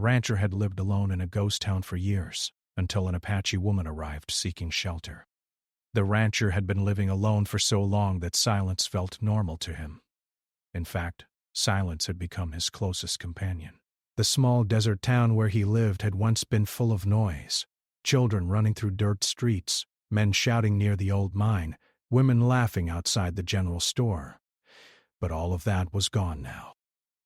rancher had lived alone in a ghost town for years, until an Apache woman arrived seeking shelter. The rancher had been living alone for so long that silence felt normal to him. In fact, silence had become his closest companion. The small desert town where he lived had once been full of noise. Children running through dirt streets, men shouting near the old mine, women laughing outside the general store. But all of that was gone now.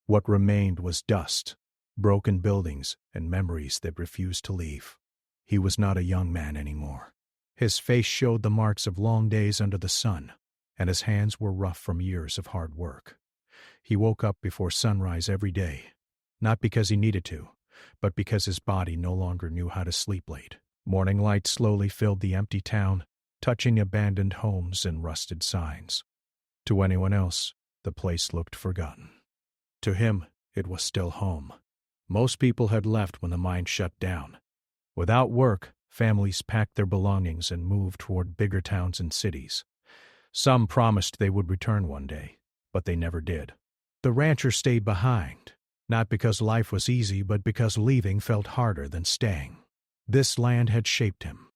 What remained was dust, broken buildings, and memories that refused to leave. He was not a young man anymore. His face showed the marks of long days under the sun, and his hands were rough from years of hard work. He woke up before sunrise every day, not because he needed to, but because his body no longer knew how to sleep late. Morning light slowly filled the empty town, touching abandoned homes and rusted signs. To anyone else, the place looked forgotten. To him, it was still home. Most people had left when the mine shut down. Without work, families packed their belongings and moved toward bigger towns and cities. Some promised they would return one day, but they never did. The rancher stayed behind, not because life was easy, but because leaving felt harder than staying. This land had shaped him.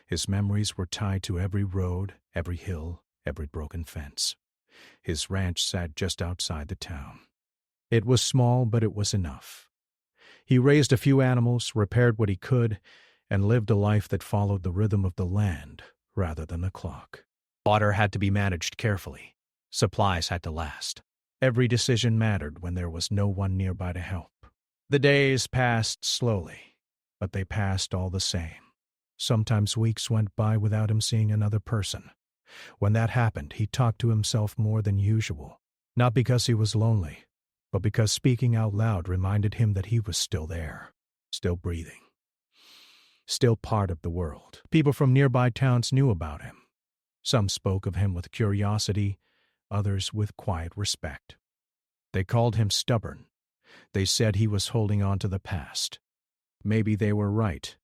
His memories were tied to every road, every hill, every broken fence. His ranch sat just outside the town. It was small, but it was enough. He raised a few animals, repaired what he could, and lived a life that followed the rhythm of the land rather than the clock. Water had to be managed carefully. Supplies had to last. Every decision mattered when there was no one nearby to help. The days passed slowly, but they passed all the same. Sometimes weeks went by without him seeing another person. When that happened, he talked to himself more than usual, not because he was lonely, but because speaking out loud reminded him that he was still there, still breathing, still part of the world. People from nearby towns knew about him. Some spoke of him with curiosity, others with quiet respect. They called him stubborn. They said he was holding on to the past. Maybe they were right,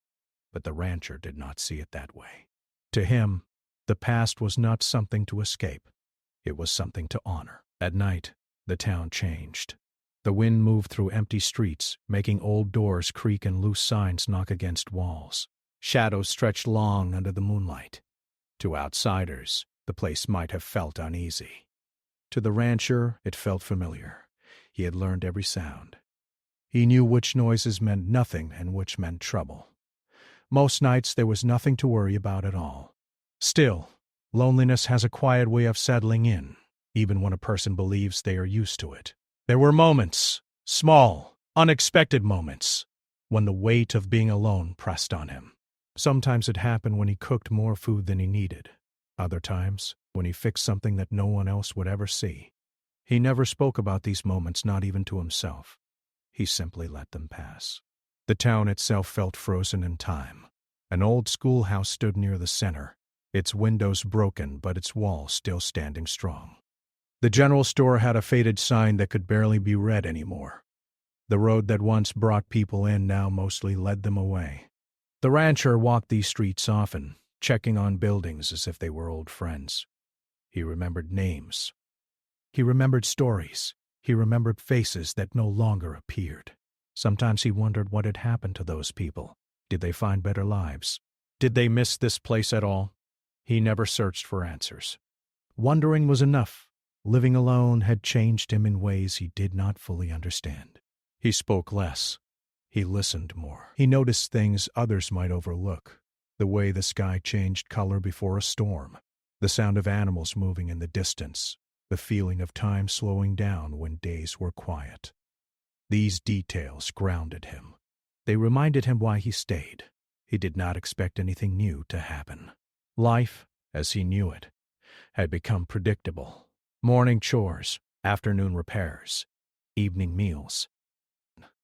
but the rancher did not see it that way. To him, the past was not something to escape. It was something to honor. At night, the town changed. The wind moved through empty streets, making old doors creak and loose signs knock against walls. Shadows stretched long under the moonlight. To outsiders, the place might have felt uneasy. To the rancher, it felt familiar. He had learned every sound. He knew which noises meant nothing and which meant trouble. Most nights there was nothing to worry about at all. Still, loneliness has a quiet way of settling in, even when a person believes they are used to it. There were moments, small, unexpected moments, when the weight of being alone pressed on him. Sometimes it happened when he cooked more food than he needed. Other times, when he fixed something that no one else would ever see. He never spoke about these moments, not even to himself. He simply let them pass. The town itself felt frozen in time. An old schoolhouse stood near the center, its windows broken but its walls still standing strong. The general store had a faded sign that could barely be read anymore. The road that once brought people in now mostly led them away. The rancher walked these streets often, checking on buildings as if they were old friends. He remembered names. He remembered stories. He remembered faces that no longer appeared. Sometimes he wondered what had happened to those people. Did they find better lives? Did they miss this place at all? He never searched for answers. Wondering was enough. Living alone had changed him in ways he did not fully understand. He spoke less. He listened more. He noticed things others might overlook. The way the sky changed color before a storm. The sound of animals moving in the distance. The feeling of time slowing down when days were quiet. These details grounded him. They reminded him why he stayed. He did not expect anything new to happen. Life, as he knew it, had become predictable. Morning chores, afternoon repairs, evening meals,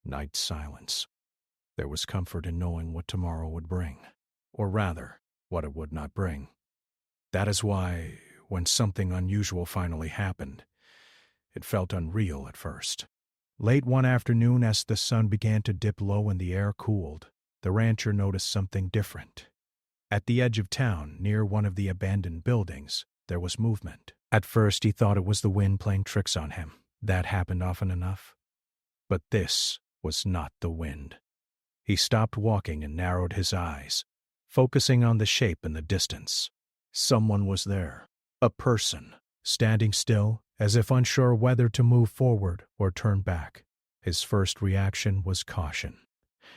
night silence. There was comfort in knowing what tomorrow would bring, or rather, what it would not bring. That is why, when something unusual finally happened, it felt unreal at first. Late one afternoon, as the sun began to dip low and the air cooled, the rancher noticed something different. At the edge of town, near one of the abandoned buildings, there was movement. At first he thought it was the wind playing tricks on him. That happened often enough. But this was not the wind. He stopped walking and narrowed his eyes, focusing on the shape in the distance. Someone was there, a person, standing still, as if unsure whether to move forward or turn back. His first reaction was caution.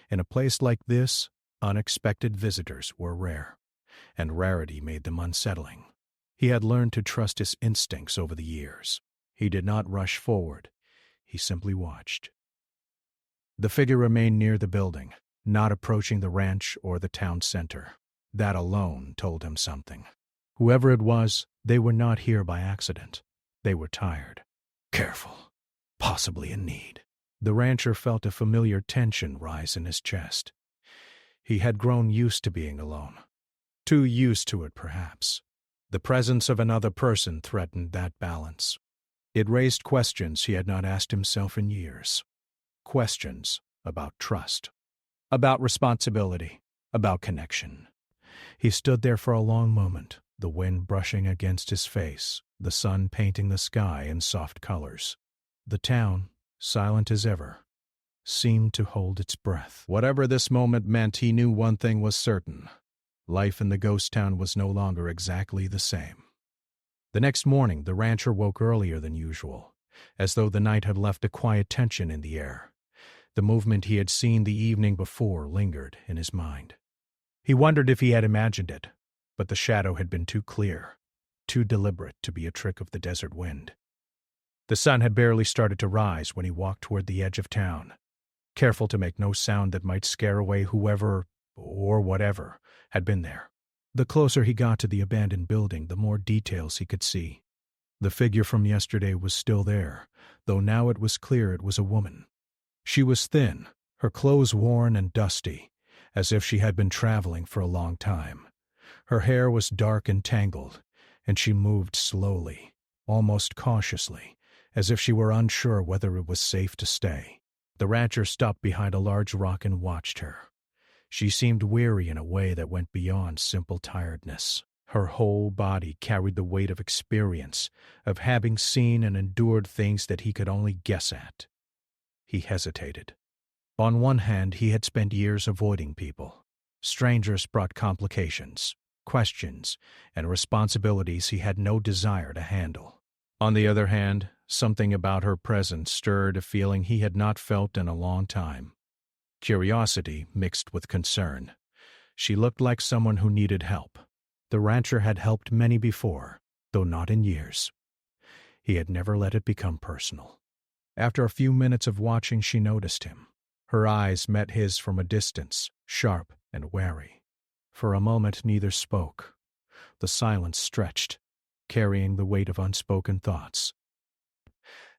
In a place like this, unexpected visitors were rare, and rarity made them unsettling. He had learned to trust his instincts over the years. He did not rush forward. He simply watched. The figure remained near the building, not approaching the ranch or the town center. That alone told him something. Whoever it was, they were not here by accident. They were tired, careful, possibly in need. The rancher felt a familiar tension rise in his chest. He had grown used to being alone. Too used to it, perhaps. The presence of another person threatened that balance. It raised questions he had not asked himself in years. Questions about trust, about responsibility, about connection. He stood there for a long moment, the wind brushing against his face, the sun painting the sky in soft colors. The town, silent as ever, seemed to hold its breath. Whatever this moment meant, he knew one thing was certain. Life in the ghost town was no longer exactly the same. The next morning, the rancher woke earlier than usual, as though the night had left a quiet tension in the air. The movement he had seen the evening before lingered in his mind. He wondered if he had imagined it, but the shadow had been too clear, too deliberate to be a trick of the desert wind. The sun had barely started to rise when he walked toward the edge of town, careful to make no sound that might scare away whoever or whatever had been there. The closer he got to the abandoned building, the more details he could see. The figure from yesterday was still there, though now it was clear it was a woman. She was thin, her clothes worn and dusty, as if she had been traveling for a long time. Her hair was dark and tangled, and she moved slowly, almost cautiously, as if she were unsure whether it was safe to stay. The rancher stopped behind a large rock and watched her. She seemed weary in a way that went beyond simple tiredness. Her whole body carried the weight of experience, of having seen and endured things that he could only guess at. He hesitated. On one hand, he had spent years avoiding people. Strangers brought complications, questions, and responsibilities he had no desire to handle. On the other hand, something about her presence stirred a feeling he had not felt in a long time. Curiosity mixed with concern. She looked like someone who needed help. The rancher had helped many before, though not in years. He had never let it become personal. After a few minutes of watching, she noticed him. Her eyes met his from a distance, sharp and wary. For a moment neither spoke. The silence stretched, carrying the weight of unspoken thoughts.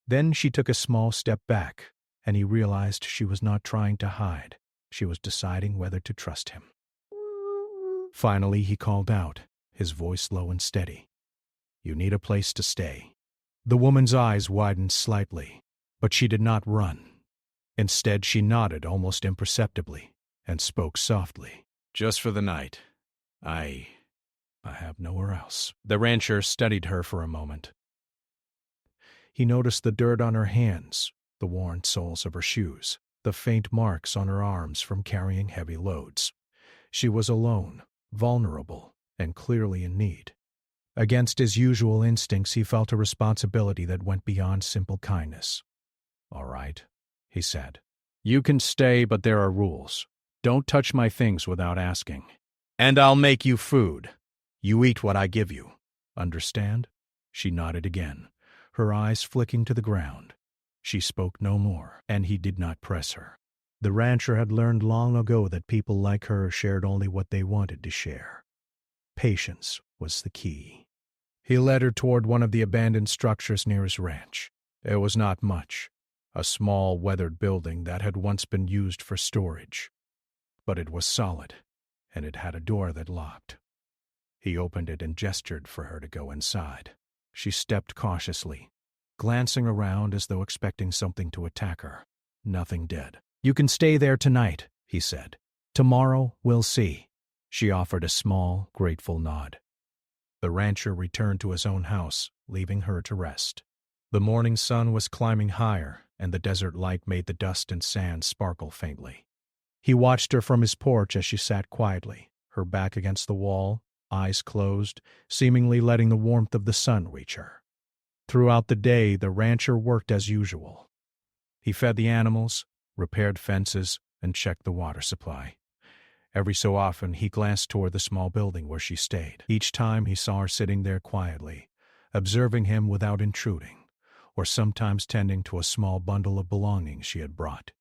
Then she took a small step back, and he realized she was not trying to hide. She was deciding whether to trust him. Finally, he called out, his voice low and steady. "You need a place to stay." The woman's eyes widened slightly, but she did not run. Instead, she nodded almost imperceptibly and spoke softly. "Just for the night. I have nowhere else." The rancher studied her for a moment. He noticed the dirt on her hands, the worn soles of her shoes, the faint marks on her arms from carrying heavy loads. She was alone, vulnerable, and clearly in need. Against his usual instincts, he felt a responsibility that went beyond simple kindness. "All right," he said. "You can stay, but there are rules. Don't touch my things without asking. And I'll make you food. You eat what I give you. Understand?" She nodded again, her eyes flicking to the ground. She spoke no more, and he did not press her. The rancher had learned long ago that people like her shared only what they wanted to share. Patience was the key. He led her toward one of the abandoned structures near his ranch. It was not much, a small, weathered building that had once been used for storage. But it was solid, and it had a door that locked. He opened it and gestured for her to go inside. She stepped cautiously, glancing around as though expecting something to attack her. Nothing did. "You can stay there tonight," he said. "Tomorrow we'll see." She offered a small, grateful nod. The rancher returned to his own house, leaving her to rest. The morning sun was climbing higher, and the desert light made the dust and sand sparkle faintly. He watched her from his porch as she sat quietly, her back against the wall, eyes closed, seemingly letting the warmth of the sun reach her. Throughout the day, the rancher worked as usual. He fed the animals, repaired fences, and checked the water supply. Every so often, he glanced toward the small building where she stayed. Each time he saw her sitting there quietly, observing him without intruding, or sometimes tending to a small bundle of belongings she had brought.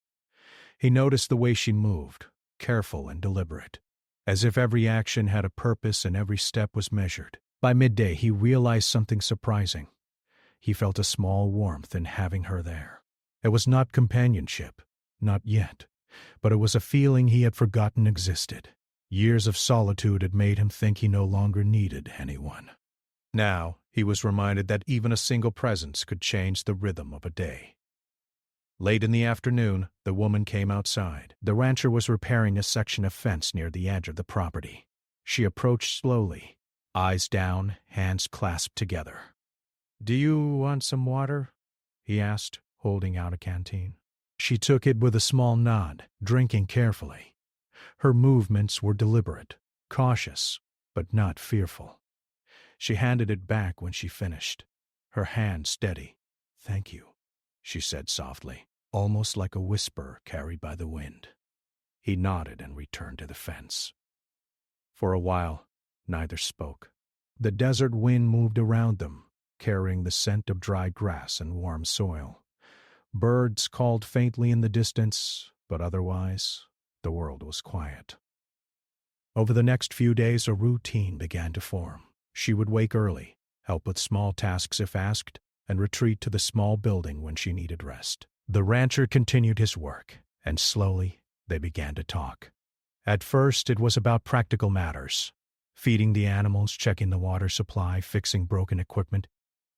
He noticed the way she moved, careful and deliberate, as if every action had a purpose and every step was measured. By midday, he realized something surprising. He felt a small warmth in having her there. It was not companionship, not yet, but it was a feeling he had forgotten existed. Years of solitude had made him think he no longer needed anyone. Now, he was reminded that even a single presence could change the rhythm of a day. Late in the afternoon, the woman came outside. The rancher was repairing a section of fence near the edge of the property. She approached slowly, eyes down, hands clasped together. "Do you want some water?" he asked, holding out a canteen. She took it with a small nod, drinking carefully. Her movements were deliberate, cautious, but not fearful. She handed it back when she finished, her hand steady. "Thank you," she said softly, almost like a whisper carried by the wind. He nodded and returned to the fence. For a while, neither spoke. The desert wind moved around them, carrying the scent of dry grass and warm soil. Birds called faintly in the distance, but otherwise, the world was quiet. Over the next few days, a routine began to form. She would wake early, help with small tasks if asked, and retreat to the small building when she needed rest. The rancher continued his work, and slowly they began to talk. At first, it was about practical matters, feeding the animals, checking the water supply, fixing broken equipment.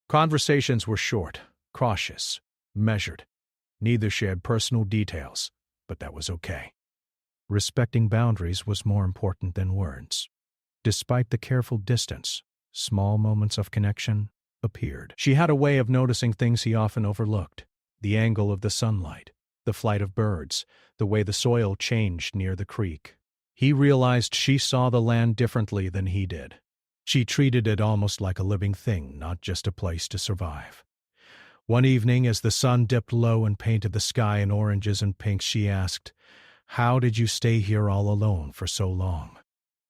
Conversations were short, cautious, measured. Neither shared personal details, but that was okay. Respecting boundaries was more important than words. Despite the careful distance, small moments of connection appeared. She had a way of noticing things he often overlooked: the angle of the sunlight, the flight of birds, the way the soil changed near the creek. He realized she saw the land differently than he did. She treated it almost like a living thing, not just a place to survive. One evening, as the sun dipped low and painted the sky in oranges and pinks, she asked, "How did you stay here all alone for so long?"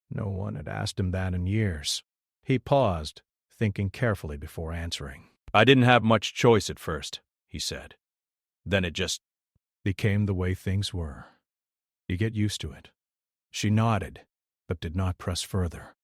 No one had asked him that in years. He paused, thinking carefully before answering. "I didn't have much choice at first," he said. "Then it just became the way things were. You get used to it." She nodded, but did not press further.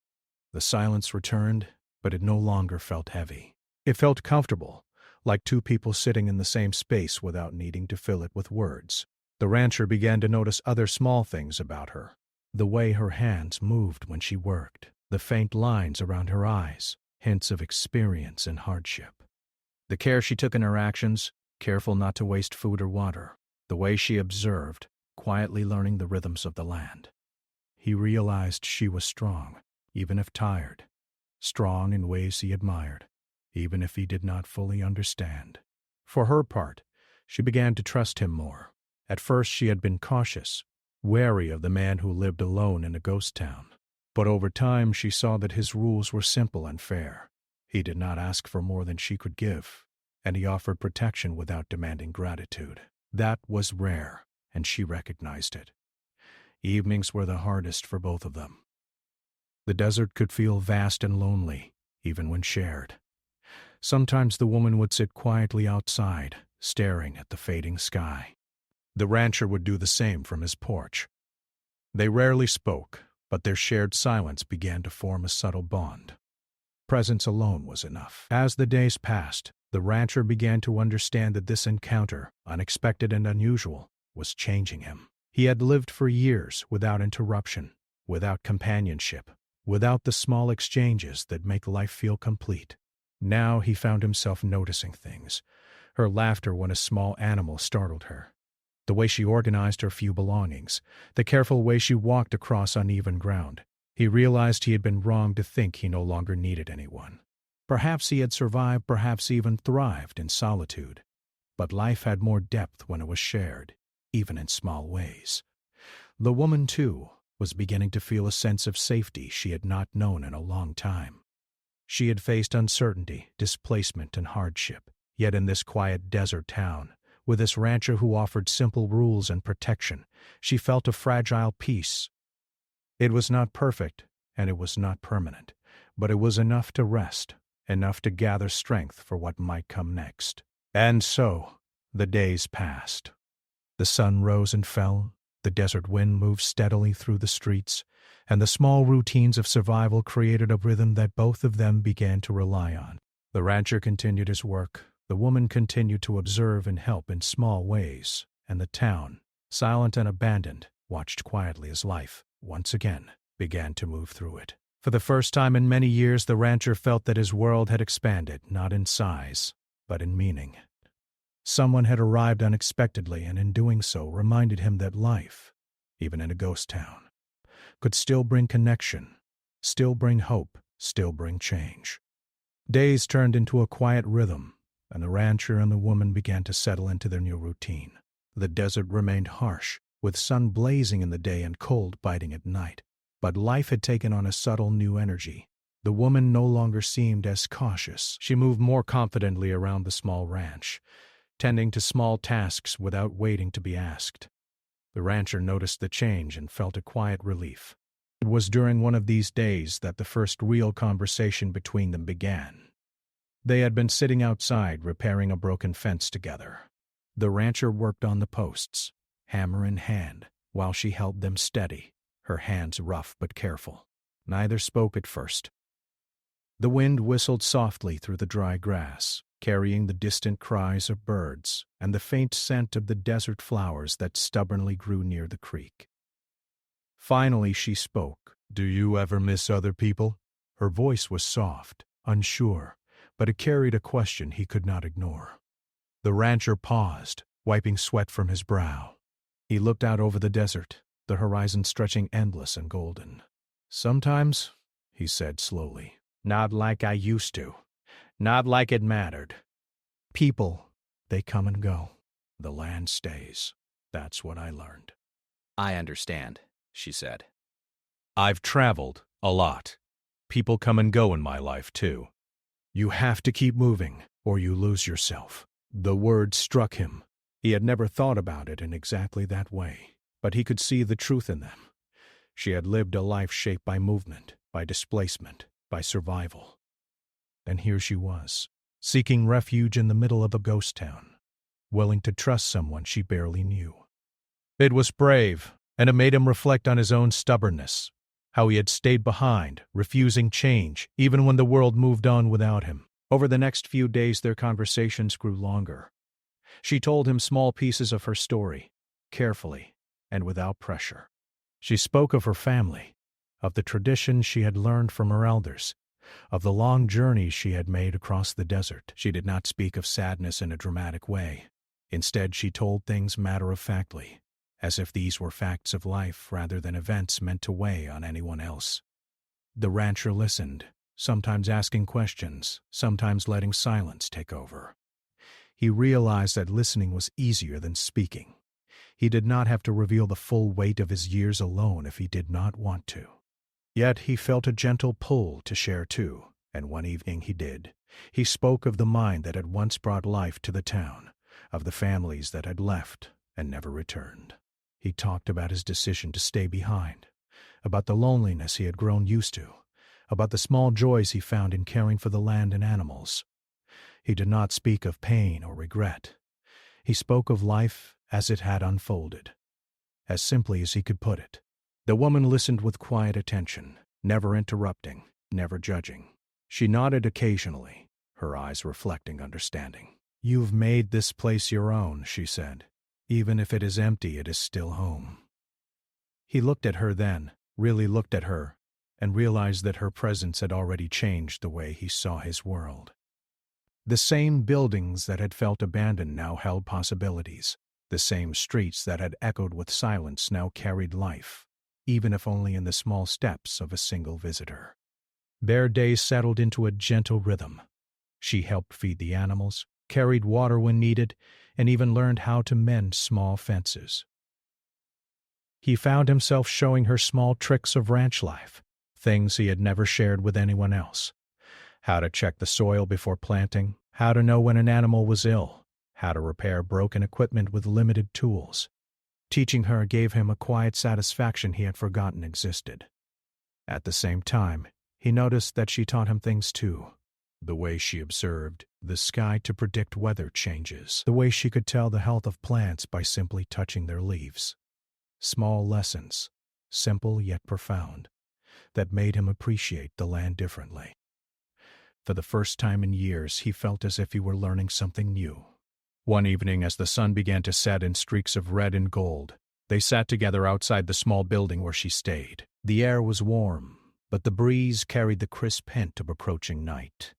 The silence returned, but it no longer felt heavy. It felt comfortable, like two people sitting in the same space without needing to fill it with words. The rancher began to notice other small things about her. The way her hands moved when she worked, the faint lines around her eyes, hints of experience and hardship. The care she took in her actions, careful not to waste food or water. The way she observed, quietly learning the rhythms of the land. He realized she was strong, even if tired. Strong in ways he admired, even if he did not fully understand. For her part, she began to trust him more. At first she had been cautious, wary of the man who lived alone in a ghost town. But over time she saw that his rules were simple and fair. He did not ask for more than she could give, and he offered protection without demanding gratitude. That was rare, and she recognized it. Evenings were the hardest for both of them. The desert could feel vast and lonely, even when shared. Sometimes the woman would sit quietly outside, staring at the fading sky. The rancher would do the same from his porch. They rarely spoke, but their shared silence began to form a subtle bond. Presence alone was enough. As the days passed, the rancher began to understand that this encounter, unexpected and unusual, was changing him. He had lived for years without interruption, without companionship, without the small exchanges that make life feel complete. Now he found himself noticing things. Her laughter when a small animal startled her. The way she organized her few belongings. The careful way she walked across uneven ground. He realized he had been wrong to think he no longer needed anyone. Perhaps he had survived, perhaps even thrived in solitude. but life had more depth when it was shared, even in small ways. The woman, too, was beginning to feel a sense of safety she had not known in a long time. She had faced uncertainty, displacement, and hardship, yet in this quiet desert town, with this rancher who offered simple rules and protection, she felt a fragile peace. It was not perfect, and it was not permanent, but it was enough to rest, enough to gather strength for what might come next. And so, the days passed. The sun rose and fell, the desert wind moved steadily through the streets, and the small routines of survival created a rhythm that both of them began to rely on. The rancher continued his work, the woman continued to observe and help in small ways, and the town, silent and abandoned, watched quietly as life, once again, began to move through it. For the first time in many years, the rancher felt that his world had expanded, not in size, but in meaning. Someone had arrived unexpectedly, and in doing so reminded him that life, even in a ghost town, could still bring connection, still bring hope, still bring change. Days turned into a quiet rhythm, and the rancher and the woman began to settle into their new routine. The desert remained harsh, with sun blazing in the day and cold biting at night. But life had taken on a subtle new energy. The woman no longer seemed as cautious. She moved more confidently around the small ranch, tending to small tasks without waiting to be asked. The rancher noticed the change and felt a quiet relief. It was during one of these days that the first real conversation between them began. They had been sitting outside repairing a broken fence together. The rancher worked on the posts, hammer in hand, while she held them steady, her hands rough but careful. Neither spoke at first. The wind whistled softly through the dry grass, carrying the distant cries of birds and the faint scent of the desert flowers that stubbornly grew near the creek. Finally she spoke. "Do you ever miss other people?" Her voice was soft, unsure, but it carried a question he could not ignore. The rancher paused, wiping sweat from his brow. He looked out over the desert, the horizon stretching endless and golden. "Sometimes," he said slowly, "not like I used to. Not like it mattered. People, they come and go. The land stays. That's what I learned." "I understand," she said. "I've traveled a lot. People come and go in my life, too. You have to keep moving, or you lose yourself." The word struck him. He had never thought about it in exactly that way, but he could see the truth in them. She had lived a life shaped by movement, by displacement, by survival. And here she was, seeking refuge in the middle of a ghost town, willing to trust someone she barely knew. It was brave, and it made him reflect on his own stubbornness, how he had stayed behind, refusing change, even when the world moved on without him. Over the next few days their conversations grew longer. She told him small pieces of her story, carefully and without pressure. She spoke of her family, of the traditions she had learned from her elders, of the long journeys she had made across the desert. She did not speak of sadness in a dramatic way. Instead, she told things matter-of-factly, as if these were facts of life rather than events meant to weigh on anyone else. The rancher listened, sometimes asking questions, sometimes letting silence take over. He realized that listening was easier than speaking. He did not have to reveal the full weight of his years alone if he did not want to. Yet he felt a gentle pull to share too, and one evening he did. He spoke of the mind that had once brought life to the town, of the families that had left and never returned. He talked about his decision to stay behind, about the loneliness he had grown used to, about the small joys he found in caring for the land and animals. He did not speak of pain or regret. He spoke of life as it had unfolded, as simply as he could put it. The woman listened with quiet attention, never interrupting, never judging. She nodded occasionally, her eyes reflecting understanding. "You've made this place your own," she said. "Even if it is empty, it is still home." He looked at her then, really looked at her, and realized that her presence had already changed the way he saw his world. The same buildings that had felt abandoned now held possibilities. The same streets that had echoed with silence now carried life, even if only in the small steps of a single visitor. Their days settled into a gentle rhythm. She helped feed the animals, carried water when needed, and even learned how to mend small fences. He found himself showing her small tricks of ranch life, things he had never shared with anyone else. How to check the soil before planting, how to know when an animal was ill, how to repair broken equipment with limited tools. Teaching her gave him a quiet satisfaction he had forgotten existed. At the same time, he noticed that she taught him things too. The way she observed the sky to predict weather changes, the way she could tell the health of plants by simply touching their leaves. Small lessons, simple yet profound, that made him appreciate the land differently. For the first time in years, he felt as if he were learning something new. One evening, as the sun began to set in streaks of red and gold, they sat together outside the small building where she stayed. The air was warm, but the breeze carried the crisp hint of approaching night.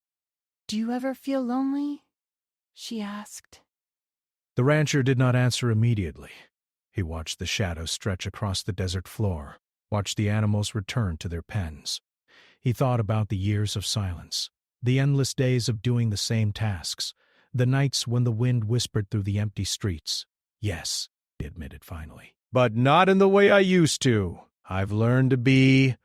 "Do you ever feel lonely?" she asked. The rancher did not answer immediately. He watched the shadows stretch across the desert floor, watched the animals return to their pens. He thought about the years of silence, the endless days of doing the same tasks, the nights when the wind whispered through the empty streets. "Yes," he admitted finally. "But not in the way I used to. I've learned to be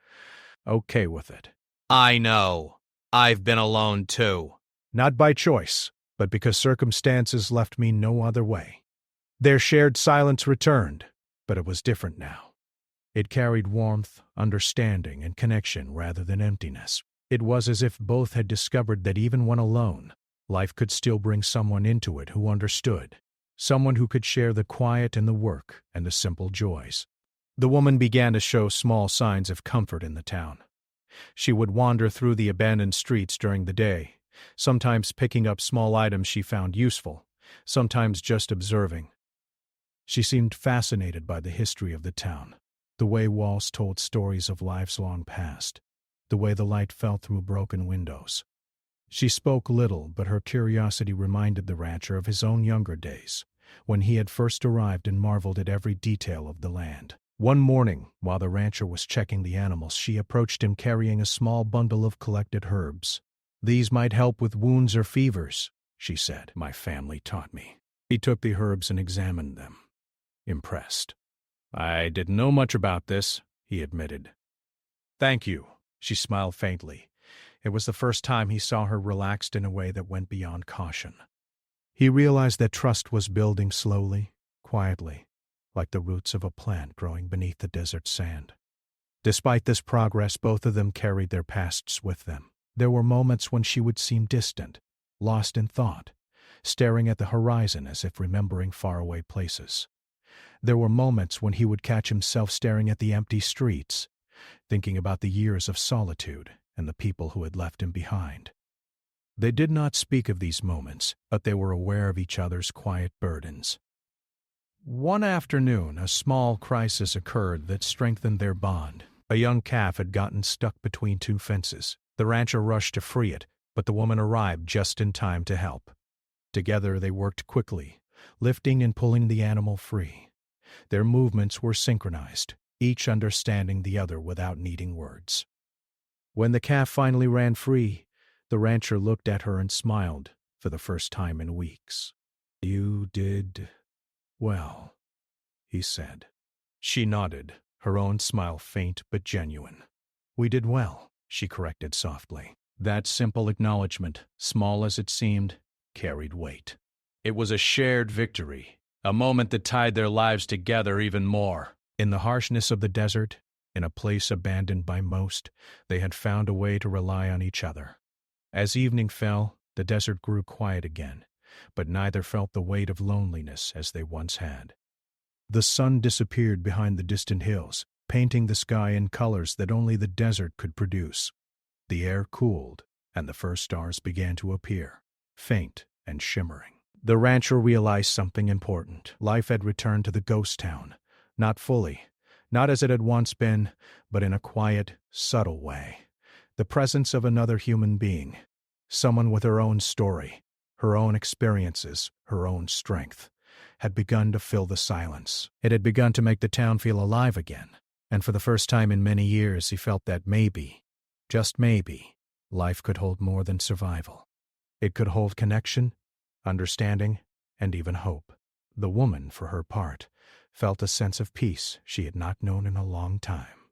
okay with it." I know. I've been alone too. Not by choice, but because circumstances left me no other way. Their shared silence returned, but it was different now. It carried warmth, understanding, and connection rather than emptiness. It was as if both had discovered that even when alone, life could still bring someone into it who understood, someone who could share the quiet and the work and the simple joys. The woman began to show small signs of comfort in the town. She would wander through the abandoned streets during the day, sometimes picking up small items she found useful, sometimes just observing. She seemed fascinated by the history of the town, the way walls told stories of lives long past, the way the light fell through broken windows. She spoke little, but her curiosity reminded the rancher of his own younger days, when he had first arrived and marveled at every detail of the land. One morning, while the rancher was checking the animals, she approached him carrying a small bundle of collected herbs. "These might help with wounds or fevers," she said. "My family taught me." He took the herbs and examined them, impressed. "I didn't know much about this," he admitted. "Thank you," she smiled faintly. It was the first time he saw her relaxed in a way that went beyond caution. He realized that trust was building slowly, quietly, like the roots of a plant growing beneath the desert sand. Despite this progress, both of them carried their pasts with them. There were moments when she would seem distant, lost in thought, staring at the horizon as if remembering faraway places. There were moments when he would catch himself staring at the empty streets, thinking about the years of solitude and the people who had left him behind. They did not speak of these moments, but they were aware of each other's quiet burdens. One afternoon, a small crisis occurred that strengthened their bond. A young calf had gotten stuck between two fences. The rancher rushed to free it, but the woman arrived just in time to help. Together they worked quickly, lifting and pulling the animal free. Their movements were synchronized, each understanding the other without needing words. When the calf finally ran free, the rancher looked at her and smiled for the first time in weeks. "You did well," he said. She nodded, her own smile faint but genuine. "We did well," she corrected softly. That simple acknowledgement, small as it seemed, carried weight. It was a shared victory, a moment that tied their lives together even more. In the harshness of the desert, in a place abandoned by most, they had found a way to rely on each other. As evening fell, the desert grew quiet again, but neither felt the weight of loneliness as they once had. The sun disappeared behind the distant hills, painting the sky in colors that only the desert could produce. The air cooled, and the first stars began to appear, faint and shimmering. The rancher realized something important. Life had returned to the ghost town, not fully, not as it had once been, but in a quiet, subtle way. The presence of another human being, someone with her own story, her own experiences, her own strength, had begun to fill the silence. It had begun to make the town feel alive again, and for the first time in many years he felt that maybe, just maybe, life could hold more than survival. It could hold connection, understanding, and even hope. The woman, for her part, felt a sense of peace she had not known in a long time.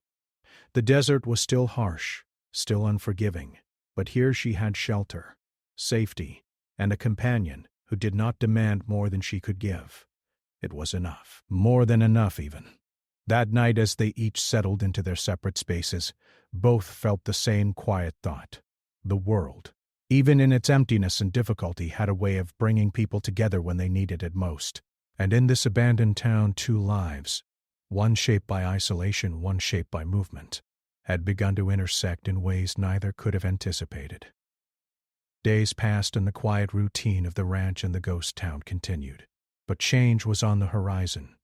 The desert was still harsh, still unforgiving, but here she had shelter, safety, and a companion who did not demand more than she could give. It was enough, more than enough even. That night, as they each settled into their separate spaces, both felt the same quiet thought. The world, even in its emptiness and difficulty, had a way of bringing people together when they needed it most. And in this abandoned town, two lives, one shaped by isolation, one shaped by movement, had begun to intersect in ways neither could have anticipated. Days passed and the quiet routine of the ranch and the ghost town continued. But change was on the horizon.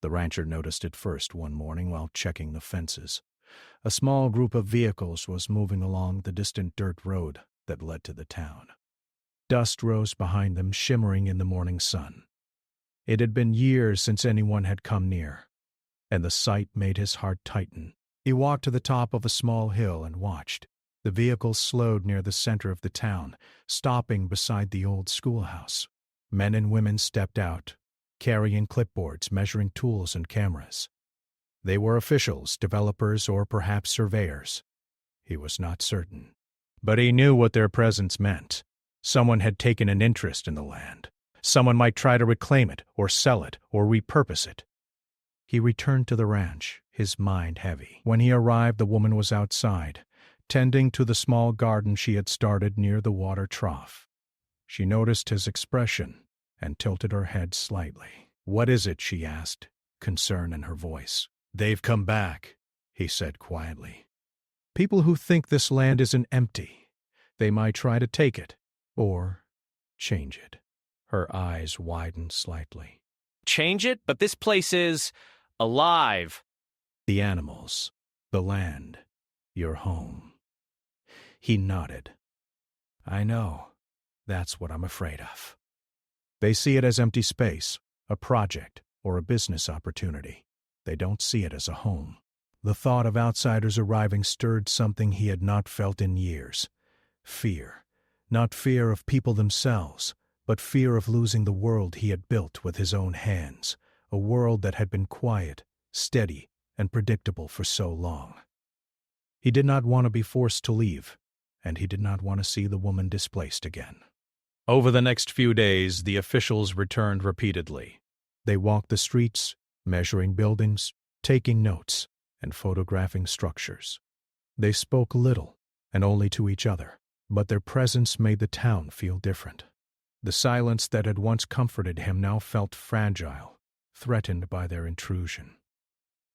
The rancher noticed it first one morning while checking the fences. A small group of vehicles was moving along the distant dirt road that led to the town. Dust rose behind them, shimmering in the morning sun. It had been years since anyone had come near, and the sight made his heart tighten. He walked to the top of a small hill and watched. The vehicles slowed near the center of the town, stopping beside the old schoolhouse. Men and women stepped out, carrying clipboards, measuring tools and cameras. They were officials, developers, or perhaps surveyors. He was not certain. But he knew what their presence meant. Someone had taken an interest in the land. Someone might try to reclaim it, or sell it, or repurpose it. He returned to the ranch, his mind heavy. When he arrived, the woman was outside, tending to the small garden she had started near the water trough. She noticed his expression and tilted her head slightly. "What is it?" she asked, concern in her voice. "They've come back," he said quietly. "People who think this land isn't empty. They might try to take it, or change it." Her eyes widened slightly. Change it? But this place is alive. "The animals, the land, your home." He nodded. "I know. That's what I'm afraid of." They see it as empty space, a project, or a business opportunity. They don't see it as a home. The thought of outsiders arriving stirred something he had not felt in years. Fear. Not fear of people themselves, but fear of losing the world he had built with his own hands, a world that had been quiet, steady, and predictable for so long. He did not want to be forced to leave, and he did not want to see the woman displaced again. Over the next few days, the officials returned repeatedly. They walked the streets, measuring buildings, taking notes, and photographing structures. They spoke little, and only to each other, but their presence made the town feel different. The silence that had once comforted him now felt fragile, threatened by their intrusion.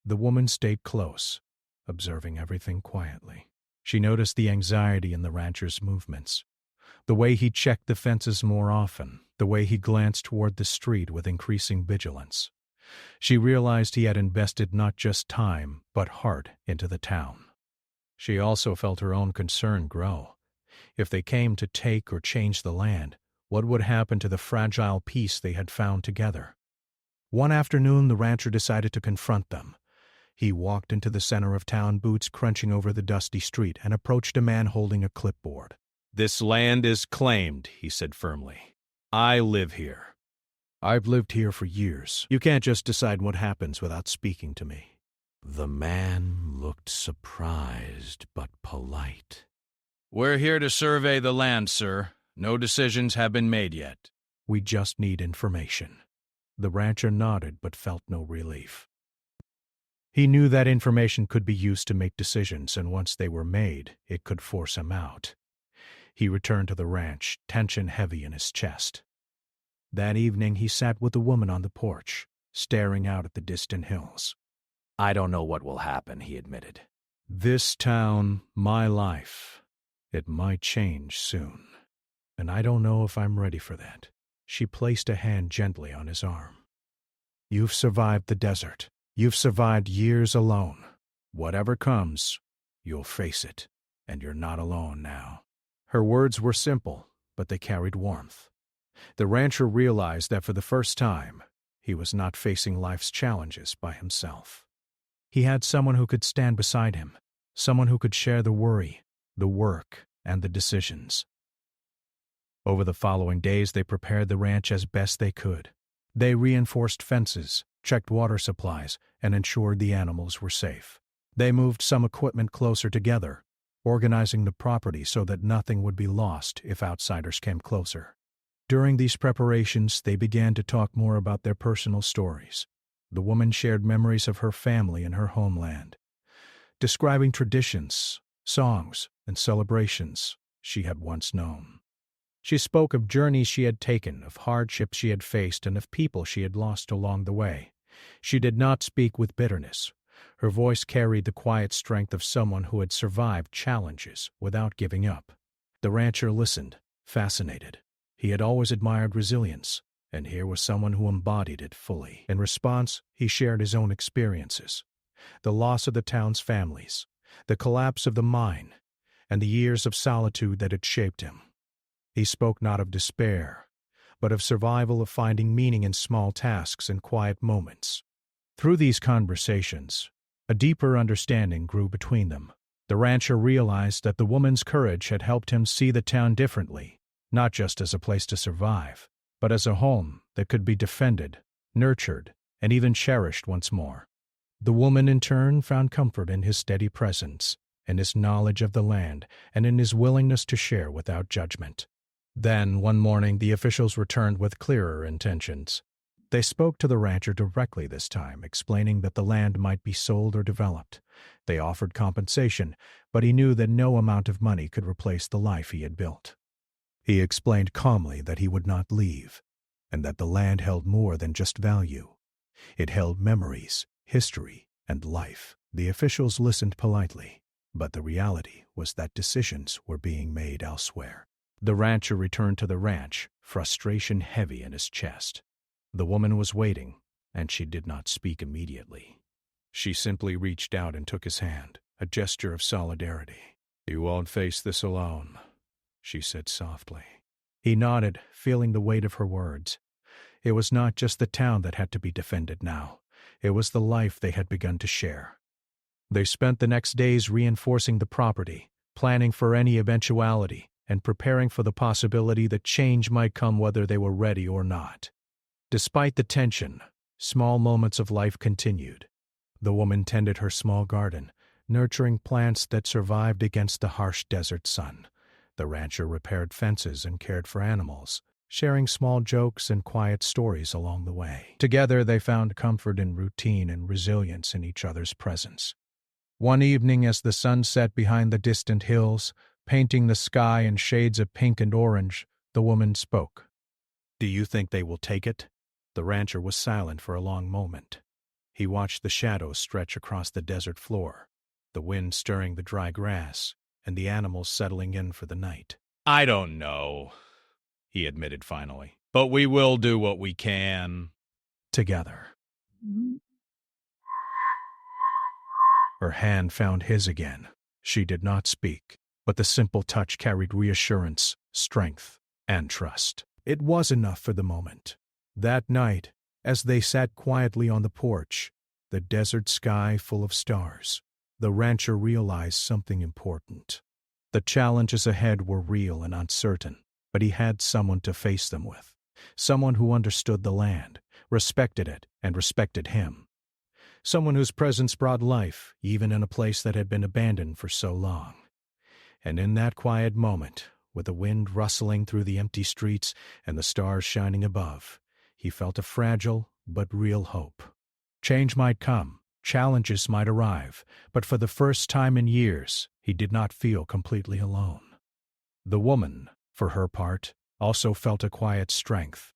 The woman stayed close, observing everything quietly. She noticed the anxiety in the rancher's movements, the way he checked the fences more often, the way he glanced toward the street with increasing vigilance. She realized he had invested not just time, but heart into the town. She also felt her own concern grow. If they came to take or change the land, what would happen to the fragile peace they had found together? One afternoon, the rancher decided to confront them. He walked into the center of town, boots crunching over the dusty street, and approached a man holding a clipboard. This land is claimed, he said firmly. I live here. I've lived here for years. You can't just decide what happens without speaking to me. The man looked surprised but polite. We're here to survey the land, sir. No decisions have been made yet. We just need information. The rancher nodded but felt no relief. He knew that information could be used to make decisions, and once they were made, it could force him out. He returned to the ranch, tension heavy in his chest. That evening he sat with the woman on the porch, staring out at the distant hills. "I don't know what will happen," he admitted. "This town, my life, it might change soon. And I don't know if I'm ready for that." She placed a hand gently on his arm. "You've survived the desert. You've survived years alone. Whatever comes, you'll face it, and you're not alone now." Her words were simple, but they carried warmth. The rancher realized that for the first time, he was not facing life's challenges by himself. He had someone who could stand beside him, someone who could share the worry, the work, and the decisions. Over the following days, they prepared the ranch as best they could. They reinforced fences, checked water supplies, and ensured the animals were safe. They moved some equipment closer together, organizing the property so that nothing would be lost if outsiders came closer. During these preparations, they began to talk more about their personal stories. The woman shared memories of her family and her homeland, describing traditions, songs, and celebrations she had once known. She spoke of journeys she had taken, of hardships she had faced, and of people she had lost along the way. She did not speak with bitterness. Her voice carried the quiet strength of someone who had survived challenges without giving up. The rancher listened, fascinated. He had always admired resilience, and here was someone who embodied it fully. In response, he shared his own experiences: the loss of the town's families, the collapse of the mine, and the years of solitude that had shaped him. He spoke not of despair, but of survival, of finding meaning in small tasks and quiet moments. Through these conversations, a deeper understanding grew between them. The rancher realized that the woman's courage had helped him see the town differently, not just as a place to survive, but as a home that could be defended, nurtured, and even cherished once more. The woman, in turn, found comfort in his steady presence, in his knowledge of the land, and in his willingness to share without judgment. Then, one morning, the officials returned with clearer intentions. They spoke to the rancher directly this time, explaining that the land might be sold or developed. They offered compensation, but he knew that no amount of money could replace the life he had built. He explained calmly that he would not leave, and that the land held more than just value. It held memories, history, and life. The officials listened politely, but the reality was that decisions were being made elsewhere. The rancher returned to the ranch, frustration heavy in his chest. The woman was waiting, and she did not speak immediately. She simply reached out and took his hand, a gesture of solidarity. "You won't face this alone," she said softly. He nodded, feeling the weight of her words. It was not just the town that had to be defended now. It was the life they had begun to share. They spent the next days reinforcing the property, planning for any eventuality, and preparing for the possibility that change might come whether they were ready or not. Despite the tension, small moments of life continued. The woman tended her small garden, nurturing plants that survived against the harsh desert sun. The rancher repaired fences and cared for animals, sharing small jokes and quiet stories along the way. Together, they found comfort in routine and resilience in each other's presence. One evening, as the sun set behind the distant hills, painting the sky in shades of pink and orange, the woman spoke. "Do you think they will take it?" The rancher was silent for a long moment. He watched the shadows stretch across the desert floor, the wind stirring the dry grass, and the animals settling in for the night. "I don't know," he admitted finally. "But we will do what we can." Together. Her hand found his again. She did not speak, but the simple touch carried reassurance, strength, and trust. It was enough for the moment. That night, as they sat quietly on the porch, the desert sky full of stars, the rancher realized something important. The challenges ahead were real and uncertain, but he had someone to face them with, someone who understood the land, respected it, and respected him. Someone whose presence brought life, even in a place that had been abandoned for so long. And in that quiet moment, with the wind rustling through the empty streets and the stars shining above, he felt a fragile but real hope. Change might come, challenges might arrive, but for the first time in years, he did not feel completely alone. The woman, for her part, also felt a quiet strength.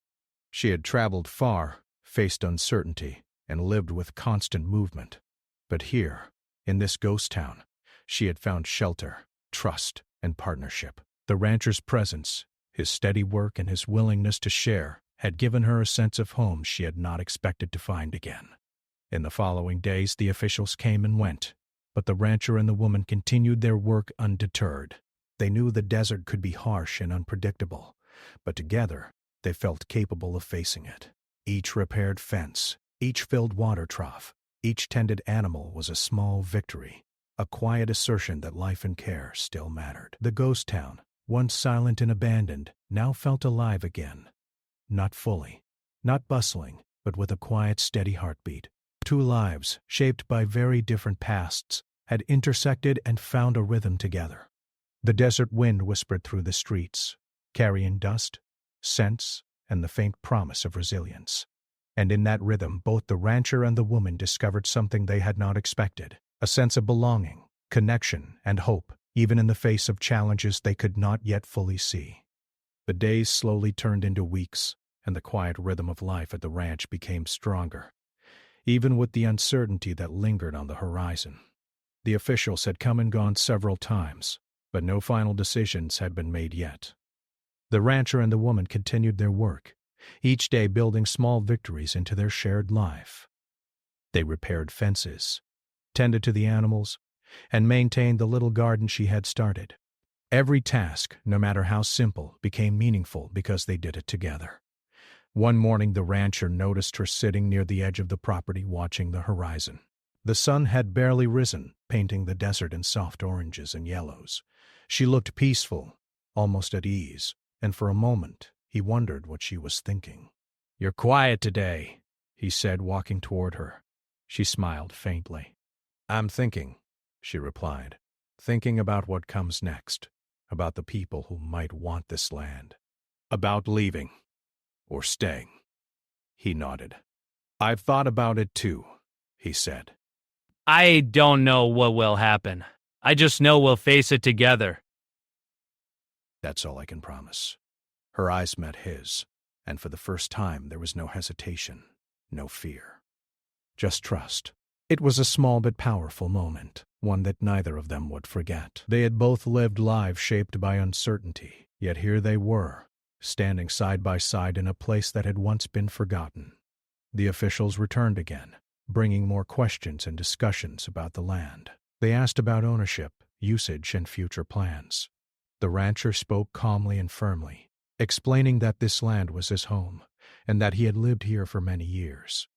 She had traveled far, faced uncertainty, and lived with constant movement. But here, in this ghost town, she had found shelter, trust, and partnership. The rancher's presence, his steady work, and his willingness to share had given her a sense of home she had not expected to find again. In the following days, the officials came and went, but the rancher and the woman continued their work undeterred. They knew the desert could be harsh and unpredictable, but together they felt capable of facing it. Each repaired fence, each filled water trough, each tended animal was a small victory, a quiet assertion that life and care still mattered. The ghost town, once silent and abandoned, now felt alive again. Not fully, not bustling, but with a quiet, steady heartbeat. Two lives, shaped by very different pasts, had intersected and found a rhythm together. The desert wind whispered through the streets, carrying dust, scents, and the faint promise of resilience. And in that rhythm, both the rancher and the woman discovered something they had not expected, a sense of belonging, connection, and hope, even in the face of challenges they could not yet fully see. The days slowly turned into weeks, and the quiet rhythm of life at the ranch became stronger, even with the uncertainty that lingered on the horizon. The officials had come and gone several times, but no final decisions had been made yet. The rancher and the woman continued their work, each day building small victories into their shared life. They repaired fences, tended to the animals, and maintained the little garden she had started. Every task, no matter how simple, became meaningful because they did it together. One morning the rancher noticed her sitting near the edge of the property watching the horizon. The sun had barely risen, painting the desert in soft oranges and yellows. She looked peaceful, almost at ease, and for a moment he wondered what she was thinking. "You're quiet today," he said, walking toward her. She smiled faintly. "I'm thinking," she replied. "Thinking about what comes next, about the people who might want this land, about leaving, or staying." He nodded. "I've thought about it too," he said. I don't know what will happen. I just know we'll face it together. "That's all I can promise." Her eyes met his, and for the first time there was no hesitation, no fear. Just trust. It was a small but powerful moment, one that neither of them would forget. They had both lived lives shaped by uncertainty, yet here they were, standing side by side in a place that had once been forgotten. The officials returned again, bringing more questions and discussions about the land. They asked about ownership, usage, and future plans. The rancher spoke calmly and firmly, explaining that this land was his home, and that he had lived here for many years.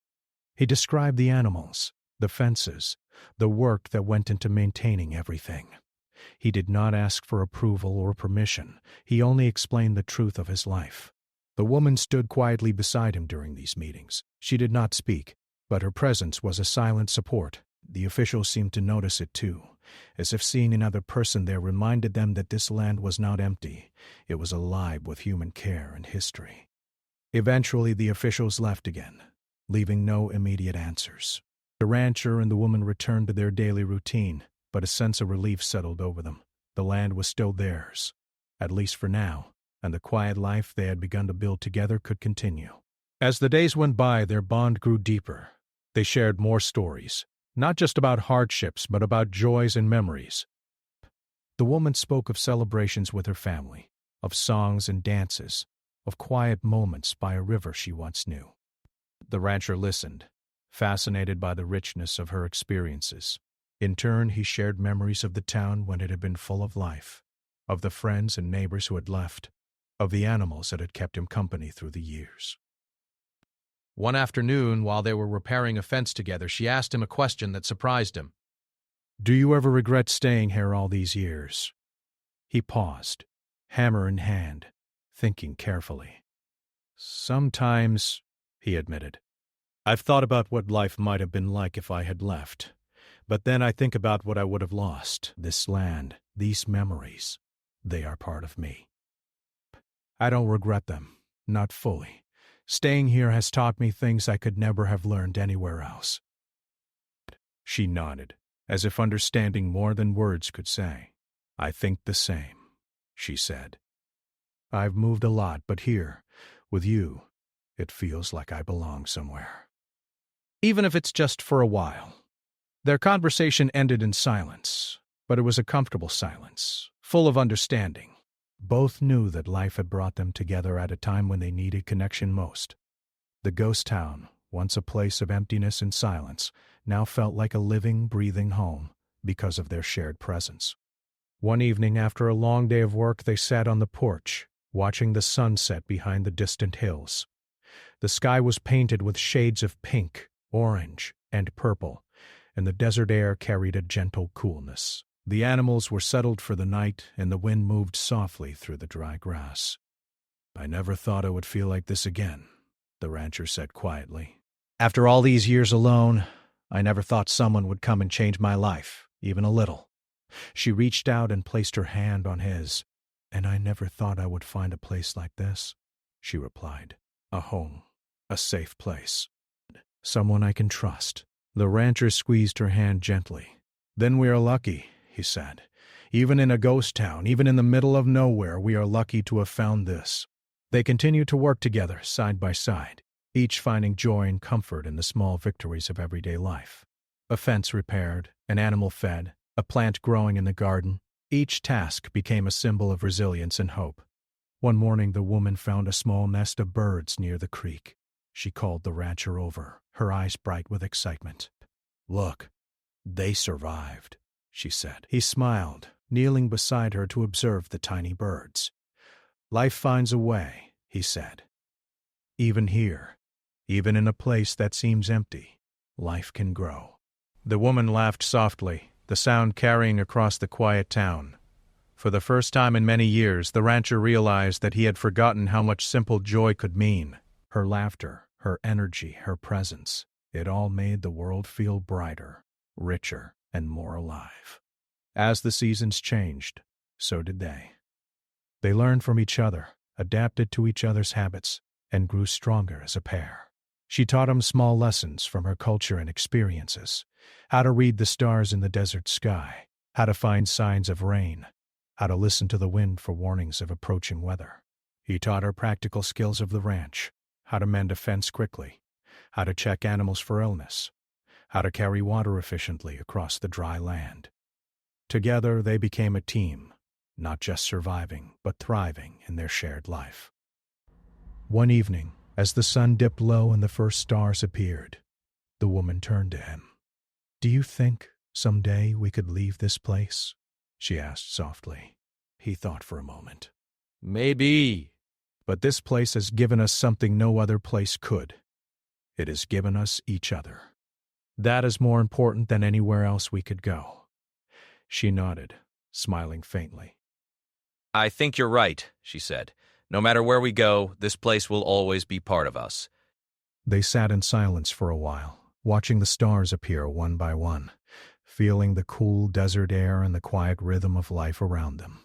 He described the animals, the fences, the work that went into maintaining everything. He did not ask for approval or permission. He only explained the truth of his life. The woman stood quietly beside him during these meetings. She did not speak, but her presence was a silent support. The officials seemed to notice it too, as if seeing another person there reminded them that this land was not empty. It was alive with human care and history. Eventually the officials left again, leaving no immediate answers. The rancher and the woman returned to their daily routine, but a sense of relief settled over them. The land was still theirs, at least for now, and the quiet life they had begun to build together could continue. As the days went by, their bond grew deeper. They shared more stories, not just about hardships, but about joys and memories. The woman spoke of celebrations with her family, of songs and dances, of quiet moments by a river she once knew. The rancher listened, fascinated by the richness of her experiences. In turn, he shared memories of the town when it had been full of life, of the friends and neighbors who had left, of the animals that had kept him company through the years. One afternoon, while they were repairing a fence together, she asked him a question that surprised him. "Do you ever regret staying here all these years?" He paused, hammer in hand, thinking carefully. "Sometimes," he admitted. "I've thought about what life might have been like if I had left. But then I think about what I would have lost, this land, these memories. They are part of me. I don't regret them, not fully. Staying here has taught me things I could never have learned anywhere else." She nodded, as if understanding more than words could say. "I think the same," she said. "I've moved a lot, but here, with you, it feels like I belong somewhere. Even if it's just for a while." Their conversation ended in silence, but it was a comfortable silence, full of understanding. Both knew that life had brought them together at a time when they needed connection most. The ghost town, once a place of emptiness and silence, now felt like a living, breathing home because of their shared presence. One evening after a long day of work, they sat on the porch, watching the sun set behind the distant hills. The sky was painted with shades of pink, orange, and purple, and the desert air carried a gentle coolness. The animals were settled for the night, and the wind moved softly through the dry grass. "I never thought I would feel like this again," the rancher said quietly. "After all these years alone, I never thought someone would come and change my life, even a little." She reached out and placed her hand on his. "And I never thought I would find a place like this," she replied. "A home, a safe place. Someone I can trust." The rancher squeezed her hand gently. "Then we are lucky," he said. "Even in a ghost town, even in the middle of nowhere, we are lucky to have found this." They continued to work together, side by side, each finding joy and comfort in the small victories of everyday life. A fence repaired, an animal fed, a plant growing in the garden. Each task became a symbol of resilience and hope. One morning the woman found a small nest of birds near the creek. She called the rancher over, her eyes bright with excitement. "Look, they survived," she said. He smiled, kneeling beside her to observe the tiny birds. "Life finds a way," he said. "Even here, even in a place that seems empty, life can grow." The woman laughed softly, the sound carrying across the quiet town. For the first time in many years, the rancher realized that he had forgotten how much simple joy could mean. Her laughter, her energy, her presence, it all made the world feel brighter, richer, and more alive. As the seasons changed, so did they. They learned from each other, adapted to each other's habits, and grew stronger as a pair. She taught him small lessons from her culture and experiences: how to read the stars in the desert sky, how to find signs of rain, how to listen to the wind for warnings of approaching weather. He taught her practical skills of the ranch: how to mend a fence quickly, how to check animals for illness, how to carry water efficiently across the dry land. Together they became a team, not just surviving, but thriving in their shared life. One evening, as the sun dipped low and the first stars appeared, the woman turned to him. "Do you think someday we could leave this place?" she asked softly. He thought for a moment. Maybe. "But this place has given us something no other place could. It has given us each other. That is more important than anywhere else we could go." She nodded, smiling faintly. "I think you're right," she said. "No matter where we go, this place will always be part of us." They sat in silence for a while, watching the stars appear one by one, feeling the cool desert air and the quiet rhythm of life around them.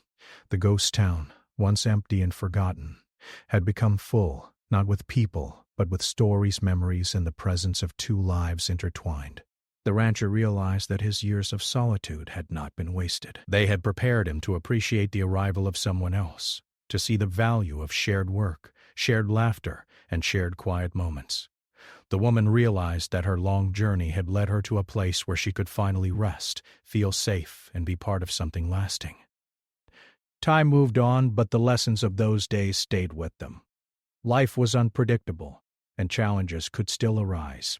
The ghost town, once empty and forgotten, had become full, not with people, but with stories, memories, and the presence of two lives intertwined. The rancher realized that his years of solitude had not been wasted. They had prepared him to appreciate the arrival of someone else, to see the value of shared work, shared laughter, and shared quiet moments. The woman realized that her long journey had led her to a place where she could finally rest, feel safe, and be part of something lasting. Time moved on, but the lessons of those days stayed with them. Life was unpredictable, and challenges could still arise.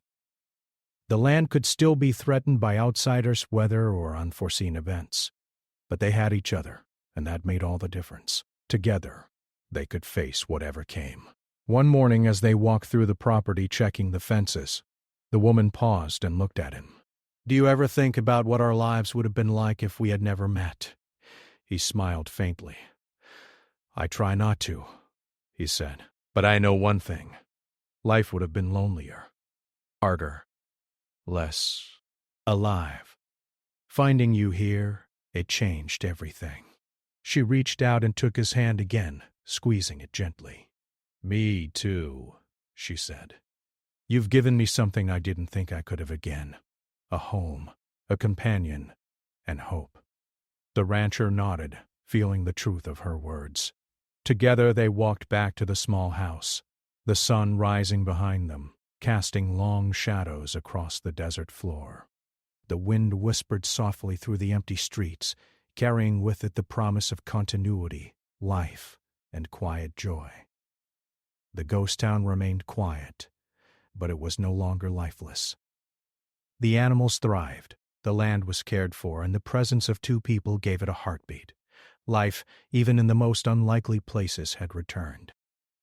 The land could still be threatened by outsiders, weather, or unforeseen events. But they had each other, and that made all the difference. Together, they could face whatever came. One morning, as they walked through the property checking the fences, the woman paused and looked at him. "Do you ever think about what our lives would have been like if we had never met?" He smiled faintly. "I try not to," he said. "But I know one thing. Life would have been lonelier, harder, less alive. Finding you here, it changed everything." She reached out and took his hand again, squeezing it gently. "Me too," she said. "You've given me something I didn't think I could have again. A home, a companion, and hope." The rancher nodded, feeling the truth of her words. Together they walked back to the small house, the sun rising behind them, casting long shadows across the desert floor. The wind whispered softly through the empty streets, carrying with it the promise of continuity, life, and quiet joy. The ghost town remained quiet, but it was no longer lifeless. The animals thrived, the land was cared for, and the presence of two people gave it a heartbeat. Life, even in the most unlikely places, had returned.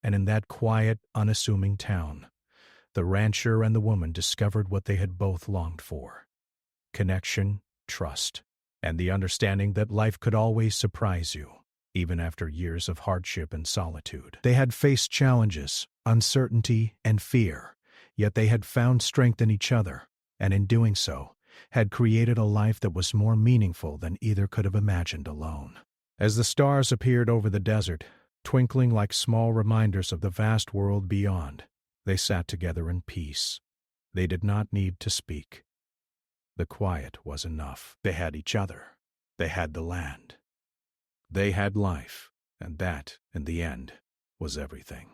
And in that quiet, unassuming town, the rancher and the woman discovered what they had both longed for: connection, trust, and the understanding that life could always surprise you, even after years of hardship and solitude. They had faced challenges, uncertainty, and fear, yet they had found strength in each other, and in doing so, had created a life that was more meaningful than either could have imagined alone. As the stars appeared over the desert, twinkling like small reminders of the vast world beyond, they sat together in peace. They did not need to speak. The quiet was enough. They had each other. They had the land. They had life, and that, in the end, was everything.